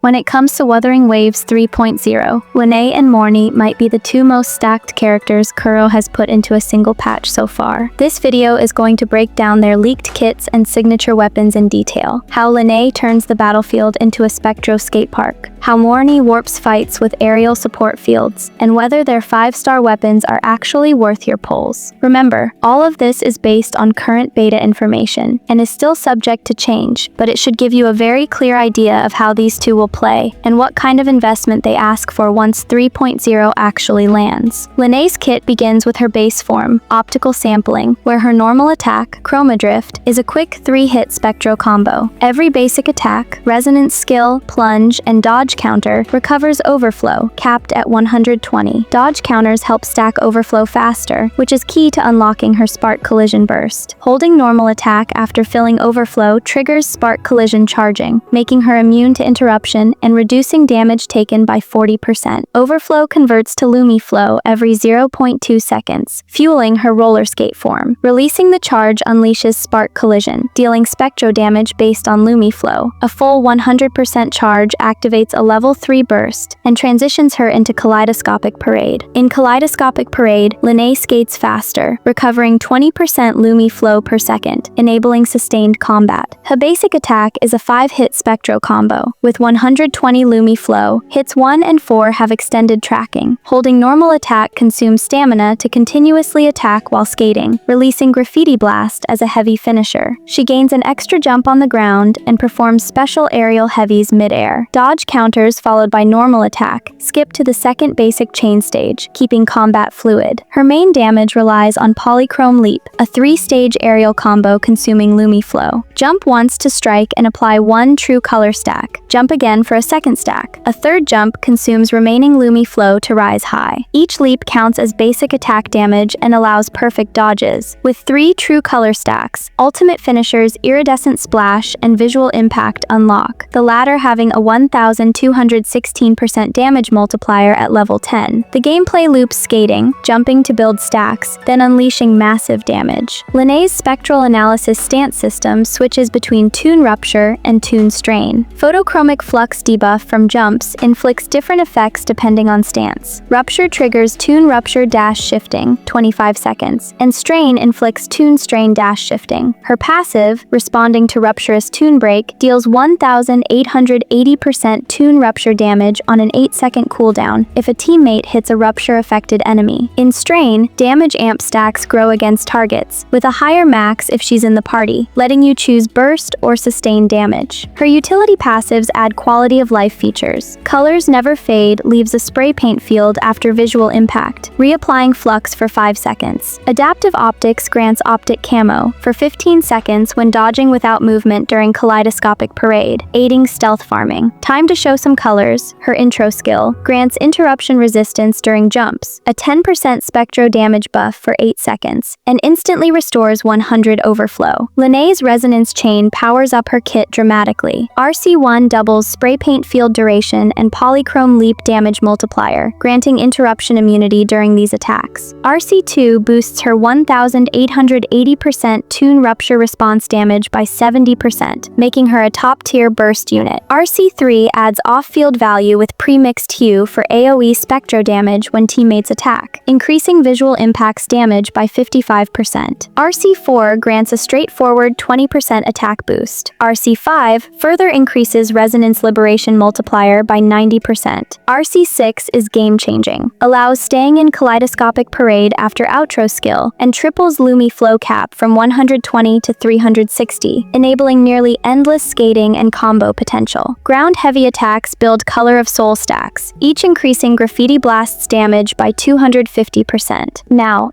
When it comes to Wuthering Waves 3.0, Lynae and Mornye might be the two most stacked characters Kuro has put into a single patch so far. This video is going to break down their leaked kits and signature weapons in detail, how Lynae turns the battlefield into a Spectro skate park, how Mornye warps fights with aerial support fields, and whether their 5-star weapons are actually worth your pulls. Remember, all of this is based on current beta information and is still subject to change, but it should give you a very clear idea of how these two will play and what kind of investment they ask for once 3.0 actually lands. Lynae's kit begins with her base form, Optical Sampling, where her normal attack, Chroma Drift, is a quick 3-hit Spectro combo. Every basic attack, Resonance Skill, Plunge, and Dodge counter recovers Overflow, capped at 120. Dodge counters help stack Overflow faster, which is key to unlocking her Spark Collision burst. Holding normal attack after filling Overflow triggers Spark Collision charging, making her immune to interruption and reducing damage taken by 40%. Overflow converts to Lumi Flow every 0.2 seconds, fueling her roller skate form. Releasing the charge unleashes Spark Collision, dealing Spectro damage based on Lumi Flow. A full 100% charge activates a level 3 burst and transitions her into Kaleidoscopic Parade. In Kaleidoscopic Parade, Lynae skates faster, recovering 20% Lumi Flow per second, enabling sustained combat. Her basic attack is a 5-hit Spectro combo. With 120 Lumi Flow, hits 1 and 4 have extended tracking. Holding normal attack consumes stamina to continuously attack while skating, releasing Graffiti Blast as a heavy finisher. She gains an extra jump on the ground and performs special aerial heavies mid-air. Dodge counters followed by normal attack skip to the second basic chain stage, keeping combat fluid. Her main damage relies on Polychrome Leap, a 3-stage aerial combo consuming Lumi Flow. Jump once to strike and apply 1 true color stack. Jump again for a second stack. A third jump consumes remaining Lumi Flow to rise high. Each leap counts as basic attack damage and allows perfect dodges. With 3 true color stacks, ultimate finishers Iridescent Splash and Visual Impact unlock, the latter having a 1216% damage multiplier at level 10. The gameplay loops skating, jumping to build stacks, then unleashing massive damage. Lynae's Spectral Analysis stance system switches between Tune Rupture and Tune Strain. Photochromic Flux debuff from jumps inflicts different effects depending on stance. Rupture triggers Tune Rupture dash shifting, 25 seconds, and Strain inflicts Tune Strain dash shifting. Her passive, responding to Rupturous Tune Break, deals 1880% Tune Rupture damage on an 8-second cooldown if a teammate hits a Rupture-affected enemy. In Strain, damage amp stacks grow against targets, with a higher max if she's in the party, letting you choose burst or sustain damage. Her utility passives add quality of life features. Colors Never Fade leaves a spray paint field after visual impact, reapplying flux for 5 seconds. Adaptive Optics grants Optic Camo for 15 seconds when dodging without movement during Kaleidoscopic Parade, aiding stealth farming. Time to Show Some Colors, her intro skill, grants interruption resistance during jumps, a 10% Spectro damage buff for 8 seconds, and instantly restores 100 Overflow. Lynae's Resonance Chain powers up her kit dramatically. RC1 doubles spray paint field duration and Polychrome Leap damage multiplier, granting interruption immunity during these attacks. RC2 boosts her 1880% Tune Rupture response damage by 70%, making her a top-tier burst unit. RC3 adds off-field value with pre-mixed hue for AoE Spectro damage when teammates attack, increasing Visual Impact's damage by 55%. RC4 grants a straightforward 20% attack boost. RC5 further increases Resonance Liberation multiplier by 90%. RC6 is game-changing, allows staying in Kaleidoscopic Parade after outro skill, and triples Lumi Flow cap from 120 to 360, enabling nearly endless skating and combo potential. Ground-heavy attacks build Color of Soul stacks, each increasing Graffiti Blast's damage by 250%. Now,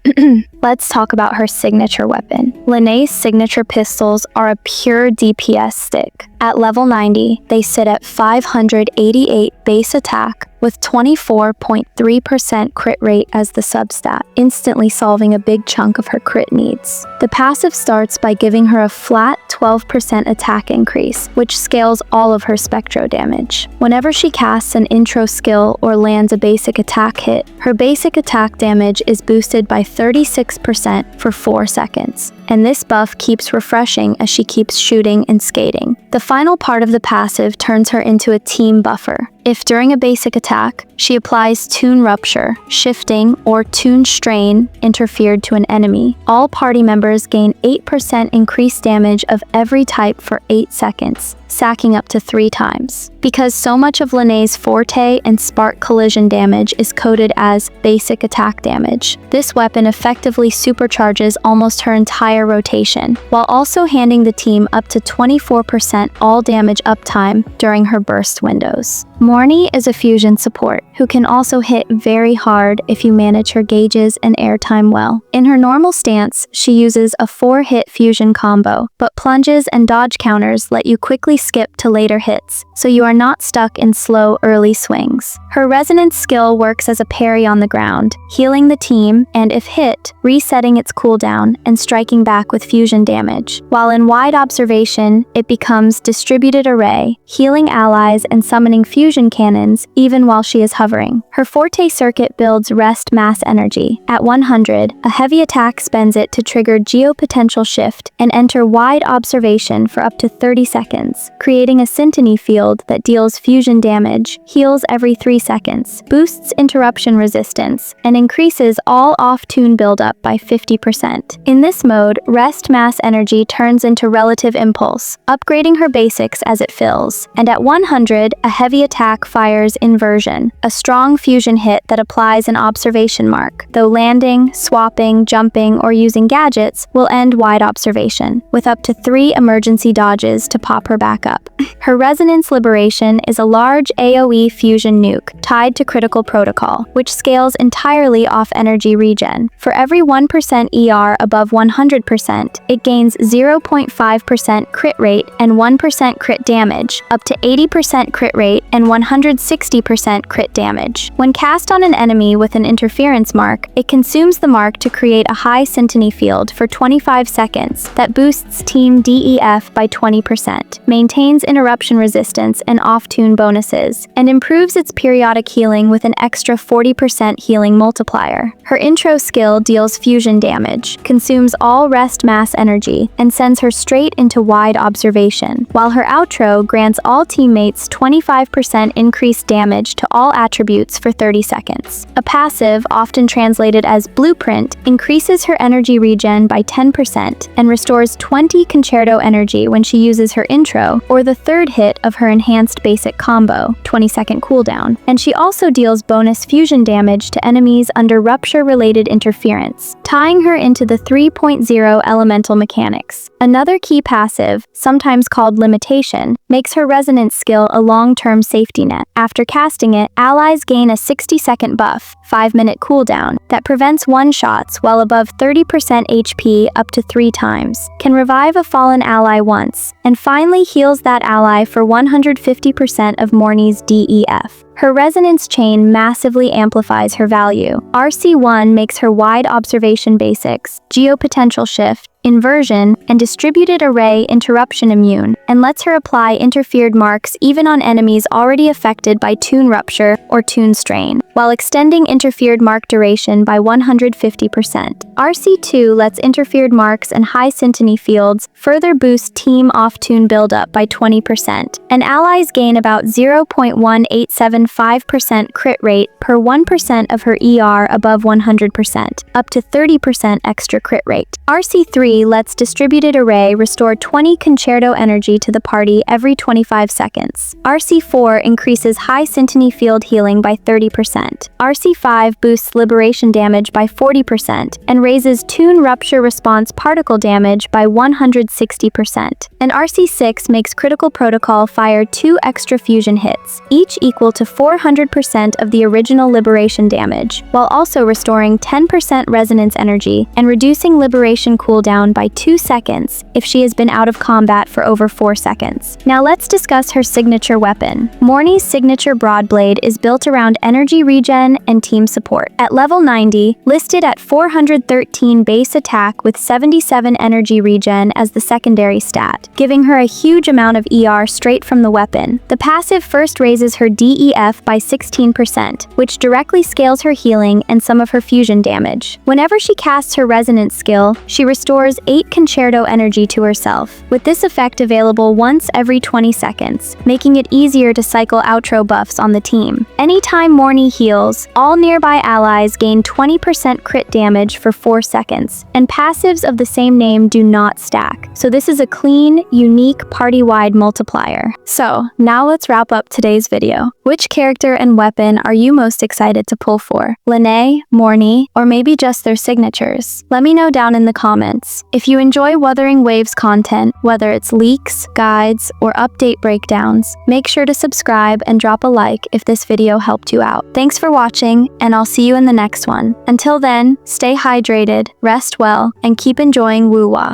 let's talk about her signature weapon. Lynae's signature pistols are a pure DPS stick. At level 90, they sit at 588 base attack with 24.3% crit rate as the substat, instantly solving a big chunk of her crit needs. The passive starts by giving her a flat 12% attack increase, which scales all of her Spectro damage. Whenever she casts an intro skill or lands a basic attack hit, her basic attack damage is boosted by 36% for 4 seconds, and this buff keeps refreshing as she keeps shooting and skating. The final part of the passive turns her into a team buffer. If during a basic attack, she applies Tune Rupture, shifting, or Tune Strain interfered to an enemy, all party members gain 8% increased damage of every type for 8 seconds, sacking up to 3 times. Because so much of Lynae's forte and spark collision damage is coded as basic attack damage, this weapon effectively supercharges almost her entire rotation, while also handing the team up to 24% all damage uptime during her burst windows. Mornye is a fusion support, who can also hit very hard if you manage her gauges and airtime well. In her normal stance, she uses a 4-hit fusion combo, but plunges and dodge counters let you quickly skip to later hits, so you are not stuck in slow early swings. Her resonance skill works as a parry on the ground, healing the team, and if hit, resetting its cooldown and striking back with fusion damage. While in wide observation, it becomes distributed array, healing allies and summoning fusion cannons even while she is hovering. Her forte circuit builds rest mass energy. At 100, a heavy attack spends it to trigger geopotential shift and enter wide observation for up to 30 seconds, creating a syntony field that deals fusion damage, heals every 3 seconds, boosts interruption resistance, and increases all off-tune buildup by 50%. In this mode, rest mass energy turns into relative impulse, upgrading her basics as it fills, and at 100, a heavy attack fires inversion, a strong fusion hit that applies an observation mark, though landing, swapping, jumping, or using gadgets will end wide observation, with up to 3 emergency dodges to pop her back up. Her Resonance Liberation is a large AoE fusion nuke tied to Critical Protocol, which scales entirely off Energy Regen. For every 1% ER above 100%, it gains 0.5% crit rate and 1% crit damage, up to 80% crit rate and 160% crit damage. When cast on an enemy with an interference mark, it consumes the mark to create a high syntony field for 25 seconds that boosts Team DEF by 20%, maintains interruption resistance and off-tune bonuses, and improves its periodic healing with an extra 40% healing multiplier. Her intro skill deals fusion damage, consumes all rest mass energy, and sends her straight into wide observation, while her outro grants all teammates 25% increased damage to all attributes for 30 seconds. A passive, often translated as Blueprint, increases her energy regen by 10% and restores 20 Concerto energy when she uses her intro or the 3rd hit of her enhanced basic combo, 20-second cooldown, and she also deals bonus fusion damage to enemies under rupture-related interference, tying her into the 3.0 elemental mechanics. Another key passive, sometimes called Limitation, makes her resonance skill a long-term safety net. After casting it, allies gain a 60-second buff, 5-minute cooldown, that prevents one-shots while above 30% HP up to 3 times, can revive a fallen ally once, and finally heals that ally for 150% of Mornye's DEF. Her resonance chain massively amplifies her value. RC1 makes her wide observation basics, geopotential shift, inversion, and distributed array interruption immune, and lets her apply interfered marks even on enemies already affected by Tune Rupture or Tune Strain, while extending interfered mark duration by 150%. RC2 lets interfered marks and high syntony fields further boost team off-tune buildup by 20%, and allies gain about 0.1875% crit rate per 1% of her ER above 100%, up to 30% extra crit rate. RC3 lets distributed array restore 20 Concerto energy to the party every 25 seconds. RC4 increases high syntony field healing by 30%. RC5 boosts liberation damage by 40% and raises Tune Rupture response particle damage by 160%. And RC6 makes Critical Protocol fire 2 extra fusion hits, each equal to 400% of the original liberation damage, while also restoring 10% resonance energy and reducing liberation cooldown by 2 seconds if she has been out of combat for over 4 seconds. Now let's discuss her signature weapon. Morny's signature Broadblade is built around Energy Regen and team support. At level 90, listed at 413 base attack with 77 Energy Regen as the secondary stat, giving her a huge amount of ER straight from the weapon. The passive first raises her DEF by 16%, which directly scales her healing and some of her fusion damage. Whenever she casts her resonance skill, she restores 8 Concerto Energy to herself, with this effect available once every 20 seconds, making it easier to cycle outro buffs on the team. Anytime Morny heals, all nearby allies gain 20% crit damage for 4 seconds, and passives of the same name do not stack, so this is a clean, unique party-wide multiplier. So, now let's wrap up today's video. Which character and weapon are you most excited to pull for? Lynae, Mornye, or maybe just their signatures? Let me know down in the comments. If you enjoy Wuthering Waves content, whether it's leaks, guides, or update breakdowns, make sure to subscribe and drop a like if this video helped you out. Thanks for watching, and I'll see you in the next one. Until then, stay hydrated, rest well, and keep enjoying WUWA.